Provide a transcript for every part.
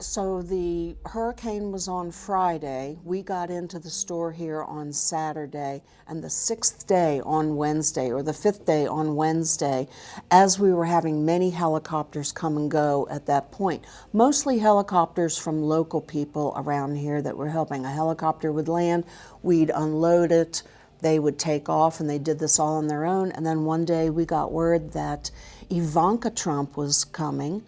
So the hurricane was on Friday. We got into the store here on Saturday, and the sixth day on Wednesday, or the fifth day on Wednesday, as we were having many helicopters come and go at that point. Mostly helicopters from local people around here that were helping. A helicopter would land, we'd unload it, they would take off, and they did this all on their own. And then one day we got word that Ivanka Trump was coming.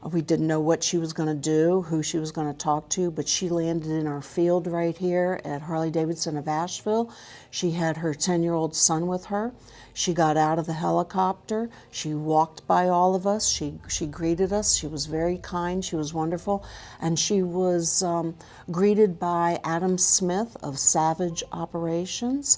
We didn't know what she was going to do, who she was going to talk to, but she landed in our field right here at Harley-Davidson of Asheville. She had her 10-year-old son with her. She got out of the helicopter. She walked by all of us. She greeted us. She was very kind. She was wonderful. And she was greeted by Adam Smith of Savage Operations,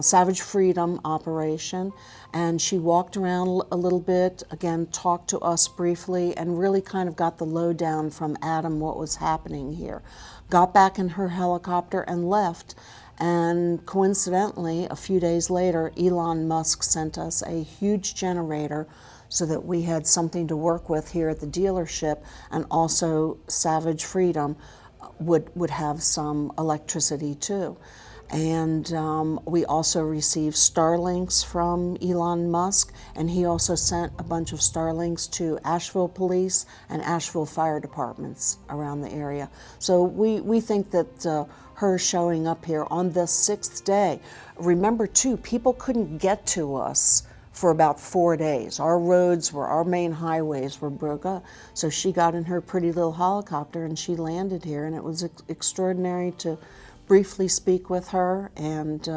Savage Freedom Operation. And she walked around a little bit, again, talked to us briefly, and really kind of got the lowdown from Adam what was happening here. Got back in her helicopter and left. And coincidentally, a few days later, Elon Musk sent us a huge generator so that we had something to work with here at the dealership, and also Savage Freedom would have some electricity too. And we also received Starlinks from Elon Musk, and he also sent a bunch of Starlinks to Asheville Police and Asheville Fire Departments around the area. So we think that her showing up here on this sixth day, remember too, people couldn't get to us for about 4 days. Our main highways were broke up. So she got in her pretty little helicopter and she landed here, and it was extraordinary to briefly speak with her, and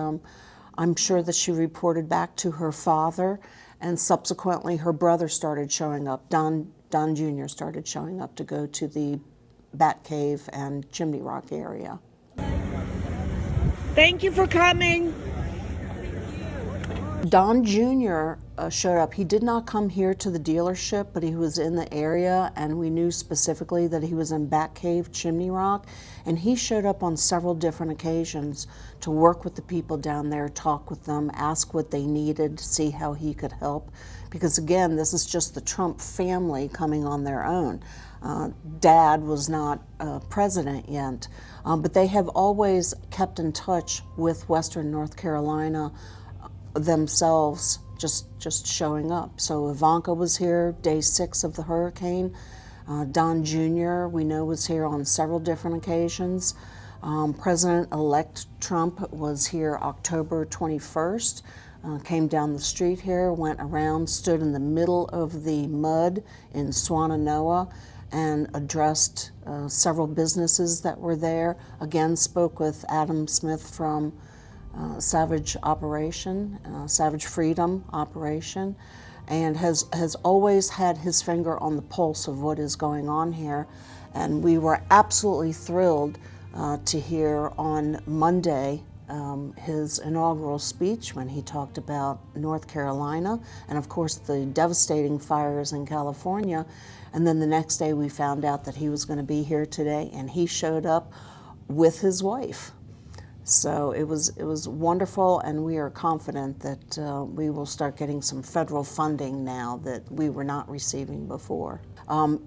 I'm sure that she reported back to her father, and subsequently her brother started showing up. Don Jr. started showing up to go to the Bat Cave and Chimney Rock area. Thank you for coming. Don Jr. Showed up. He did not come here to the dealership, but he was in the area, and we knew specifically that he was in Bat Cave, Chimney Rock, and he showed up on several different occasions to work with the people down there, talk with them, ask what they needed, see how he could help. Because again, this is just the Trump family coming on their own. Dad was not president yet, but they have always kept in touch with Western North Carolina themselves, just showing up. So Ivanka was here day 6 of the hurricane. Don Jr. we know was here on several different occasions. President-elect Trump was here October 21st, came down the street here, went around, stood in the middle of the mud in Swannanoa, and addressed several businesses that were there. Again, spoke with Adam Smith from Savage Freedom Operation, and has always had his finger on the pulse of what is going on here. And we were absolutely thrilled to hear on Monday his inaugural speech when he talked about North Carolina and of course the devastating fires in California. And then the next day we found out that he was going to be here today, and he showed up with his wife. So it was wonderful, and we are confident that we will start getting some federal funding now that we were not receiving before.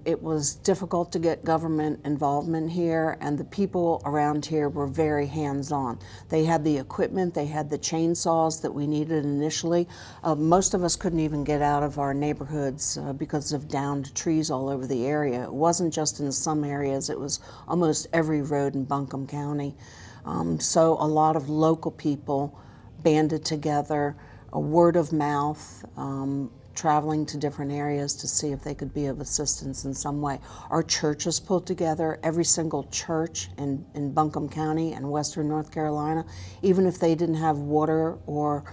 It was difficult to get government involvement here, and the people around here were very hands-on. They had the equipment, they had the chainsaws that we needed initially. Most of us couldn't even get out of our neighborhoods because of downed trees all over the area. It wasn't just in some areas, it was almost every road in Buncombe County. So a lot of local people banded together, a word of mouth, traveling to different areas to see if they could be of assistance in some way. Our churches pulled together, every single church in Buncombe County and Western North Carolina, even if they didn't have water or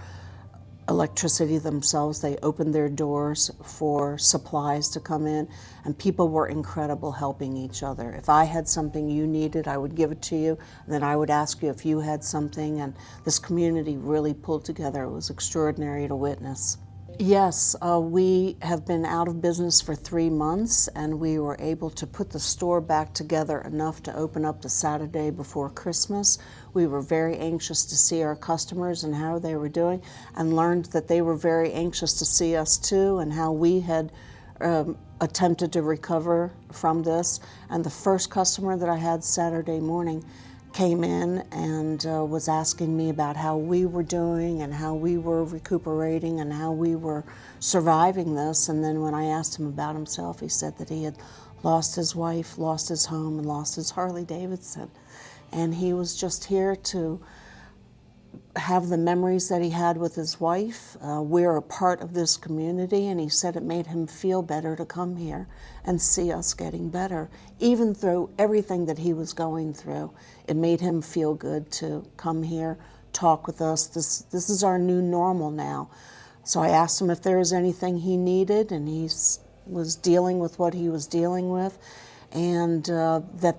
electricity themselves, they opened their doors for supplies to come in, and people were incredible helping each other. If I had something you needed, I would give it to you, and then I would ask you if you had something, and this community really pulled together. It was extraordinary to witness. Yes, we have been out of business for 3 months, and we were able to put the store back together enough to open up the Saturday before Christmas. We were very anxious to see our customers and how they were doing, and learned that they were very anxious to see us too, and how we had attempted to recover from this. And the first customer that I had Saturday morning came in and was asking me about how we were doing and how we were recuperating and how we were surviving this. And then when I asked him about himself, he said that he had lost his wife, lost his home, and lost his Harley-Davidson. And he was just here to have the memories that he had with his wife. We're a part of this community, and he said it made him feel better to come here and see us getting better. Even through everything that he was going through, it made him feel good to come here, talk with us. This is our new normal now. So I asked him if there was anything he needed, and he was dealing with what he was dealing with, and that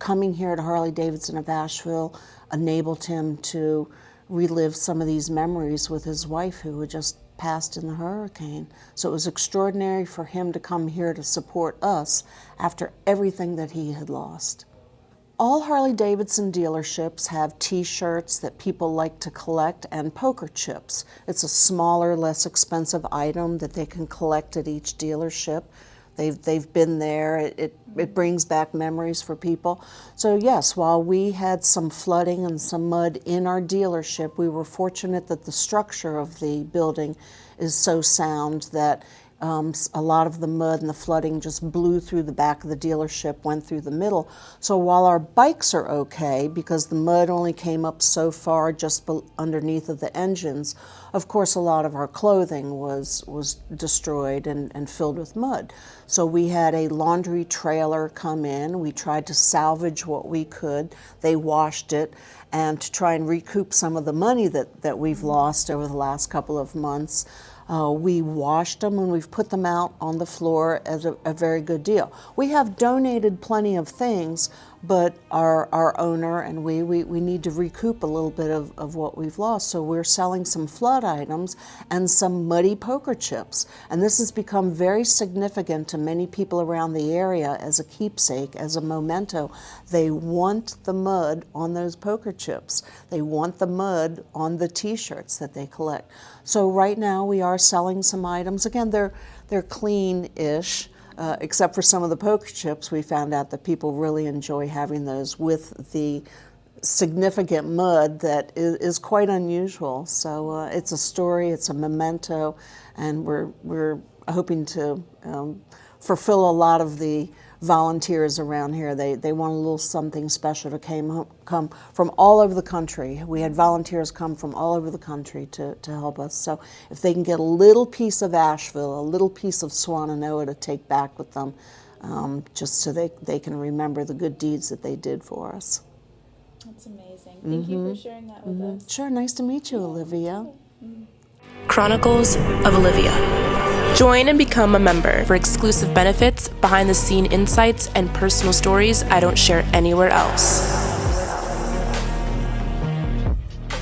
coming here to Harley-Davidson of Asheville enabled him to relive some of these memories with his wife, who had just passed in the hurricane. So it was extraordinary for him to come here to support us after everything that he had lost. All Harley-Davidson dealerships have T-shirts that people like to collect and poker chips. It's a smaller, less expensive item that they can collect at each dealership. They've been there. It brings back memories for people. So yes, while we had some flooding and some mud in our dealership, we were fortunate that the structure of the building is so sound that a lot of the mud and the flooding just blew through the back of the dealership, went through the middle. So while our bikes are okay, because the mud only came up so far just underneath of the engines, of course a lot of our clothing was destroyed and filled with mud. So we had a laundry trailer come in. We tried to salvage what we could. They washed it, and to try and recoup some of the money that we've lost over the last couple of months, we washed them and we've put them out on the floor as a very good deal. We have donated plenty of things, but our owner and we need to recoup a little bit of what we've lost. So we're selling some flood items and some muddy poker chips. And this has become very significant to many people around the area as a keepsake, as a memento. They want the mud on those poker chips. They want the mud on the T-shirts that they collect. So right now we are selling some items. Again, they're clean-ish. Except for some of the poker chips, we found out that people really enjoy having those with the significant mud that is quite unusual. So it's a story, it's a memento, and we're hoping to fulfill a lot of the volunteers around here. They want a little something special to come from all over the country. We had volunteers come from all over the country to help us. So if they can get a little piece of Asheville, a little piece of Swannanoa to take back with them, just so they can remember the good deeds that they did for us. That's amazing. Thank you for sharing that with us. Sure, nice to meet you, Olivia. Chronicles of Olivia. Join and become a member for exclusive benefits, behind-the-scene insights, and personal stories I don't share anywhere else.